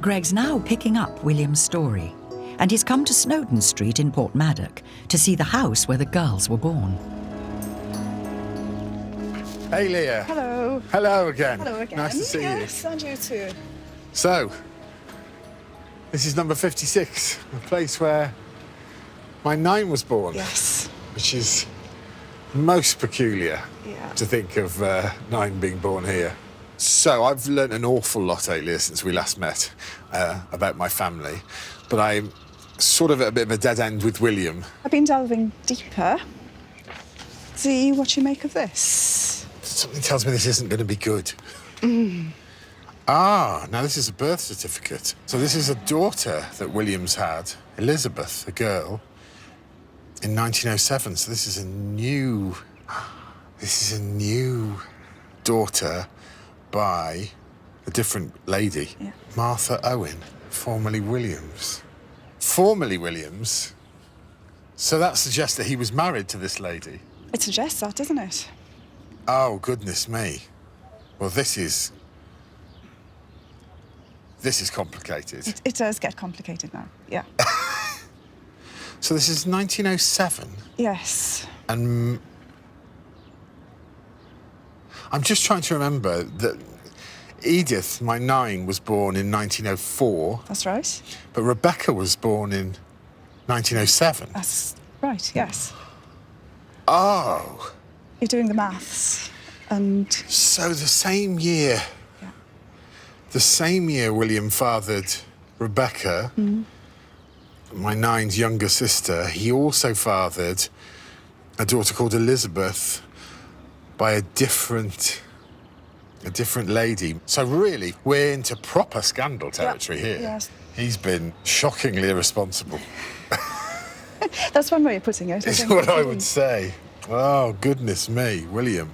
Greg's now picking up William's story, and he's come to Snowdon Street in Portmaddock to see the house where the girls were born. Hey, Leah. Hello. Hello again. Hello again. Nice to see you. Yes, and you too. So, this is number 56, a place where my nine was born. Yes. Which is most peculiar Yeah. to think of nine being born here. So, I've learnt an awful lot, Leah, since we last met about my family, but I'm sort of at a bit of a dead end with William. I've been delving deeper. See what you make of this. Something tells me this isn't going to be good. Ah, now this is a birth certificate. So this is a daughter that William's had, Elizabeth, a girl, in 1907. So this is a new daughter by a different lady, Yeah. Martha Owen, formerly Williams. Formerly Williams? So that suggests that he was married to this lady. It suggests that, doesn't it? Oh, goodness me. Well, this is complicated. It does get complicated now, yeah. So this is 1907, Yes. and I'm just trying to remember that Edith, my nine, was born in 1904, That's right. but Rebecca was born in 1907. That's right, yes. Oh, You're doing the maths. And so the same year William fathered Rebecca, my nine's younger sister, he also fathered a daughter called Elizabeth by a different lady. So really, we're into proper scandal territory here. Yes. He's been shockingly irresponsible, that's one way of putting it. is what I would say. Oh, goodness me, William.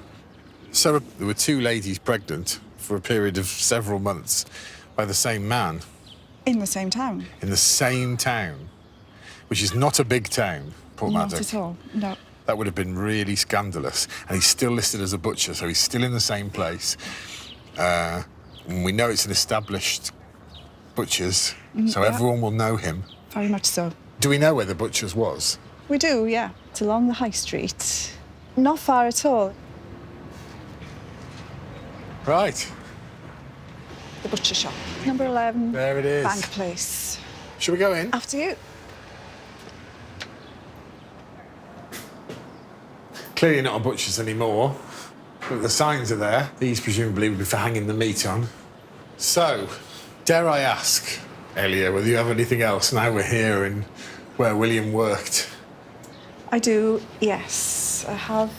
So there were two ladies pregnant for a period of several months by the same man. In the same town. In the same town, which is not a big town, Portmaddock. Not at all, no. That would have been really scandalous. And he's still listed as a butcher, so he's still in the same place. And we know it's an established butcher's, so everyone will know him. Very much so. Do we know where the butcher's was? We do, yeah. It's along the high street. Not far at all. Right. The butcher shop. Number 11. There it is. Bank Place. Shall we go in? After you. Clearly not a butcher's anymore, but the signs are there. These presumably would be for hanging the meat on. So, dare I ask, Elia, whether you have anything else now we're here and where William worked? I do, yes. I have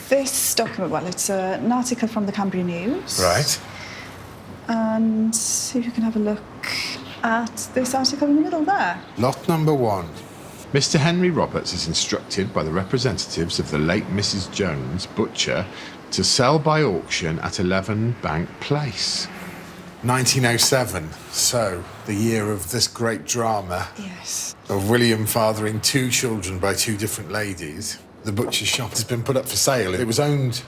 this document. Well, it's an article from the Cambrian News. Right. And see if you can have a look at this article in the middle there. Lot number 1. Mr. Henry Roberts is instructed by the representatives of the late Mrs. Jones, butcher, to sell by auction at 11 Bank Place. 1907, so the year of this great drama Yes. of William fathering two children by two different ladies. The butcher's shop has been put up for sale. It was owned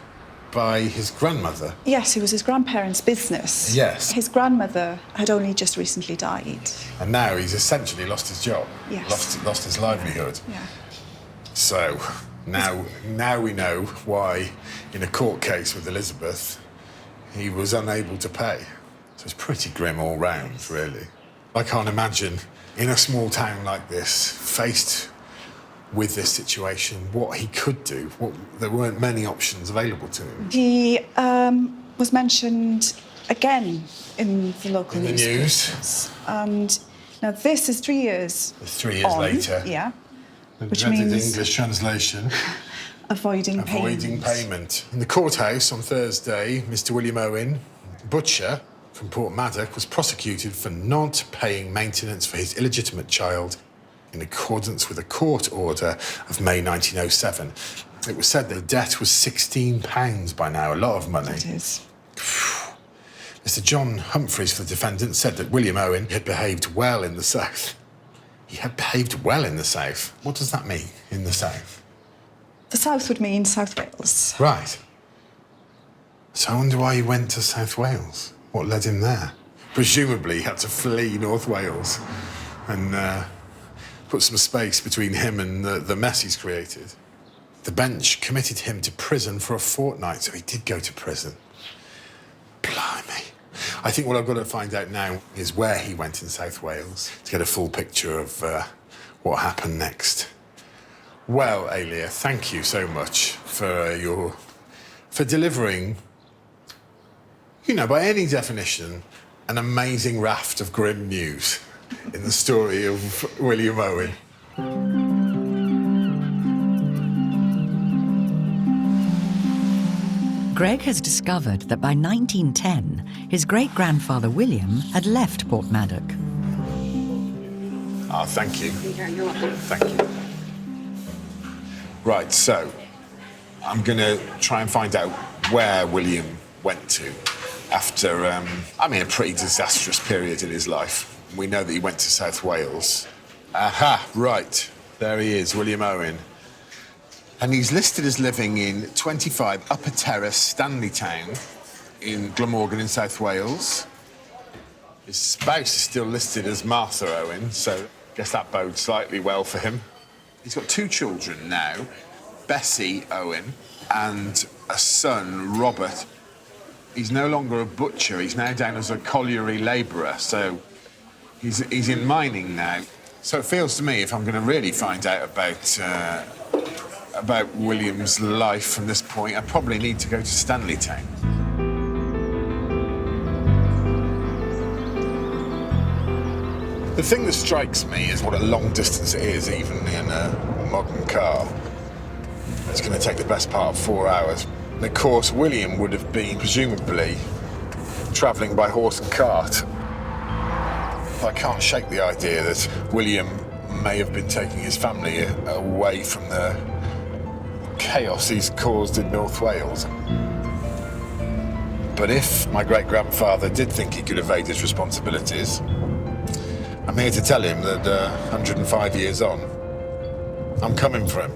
by his grandmother. Yes, it was his grandparents' business. Yes. His grandmother had only just recently died. And now he's essentially lost his job. Yes. Lost his livelihood. Yeah. So now we know why, in a court case with Elizabeth, he was unable to pay. So it's pretty grim all round, really. I can't imagine, in a small town like this, faced with this situation, what he could do. There weren't many options available to him. He was mentioned again in the local In the news. newspapers. And now this is 3 years 3 years on, later. Yeah. Which Read the means English translation. avoiding payment. In the courthouse on Thursday, Mr. William Owen, butcher from Portmaddock, was prosecuted for not paying maintenance for his illegitimate child in accordance with a court order of May 1907. It was said that the debt was £16 by now, a lot of money. It is. Mr. John Humphreys, for the defendant, said that William Owen had behaved well in the South. He had behaved well in the South. What does that mean, in the South? The South would mean South Wales. Right. So I wonder why he went to South Wales. What led him there? presumably had to flee North Wales and put some space between him and the mess he's created. The bench committed him to prison for a fortnight, so he did go to prison. Blimey. I think what I've got to find out now is where he went in South Wales to get a full picture of what happened next. Well, Alia, thank you so much for delivering, you know, by any definition, an amazing raft of grim news in the story of William Owen. Greg has discovered that by 1910, his great-grandfather William had left Portmaddock. Ah, thank you. You're welcome. Thank you. Right, so I'm going to try and find out where William went to after, a pretty disastrous period in his life. We know that he went to South Wales. Aha, right. There he is, William Owen. And he's listed as living in 25 Upper Terrace, Stanley Town, in Glamorgan in South Wales. His spouse is still listed as Martha Owen, so I guess that bodes slightly well for him. He's got 2 children now, Bessie Owen and a son, Robert. He's no longer a butcher, he's now down as a colliery labourer, so he's in mining now. So it feels to me, if I'm going to really find out about William's life from this point, I probably need to go to Stanley Town. The thing that strikes me is what a long distance it is, even in a modern car. It's going to take the best part of 4 hours. And of course, William would have been, presumably, travelling by horse and cart. I can't shake the idea that William may have been taking his family away from the chaos he's caused in North Wales. But if my great-grandfather did think he could evade his responsibilities, I'm here to tell him that 105 years on, I'm coming for him.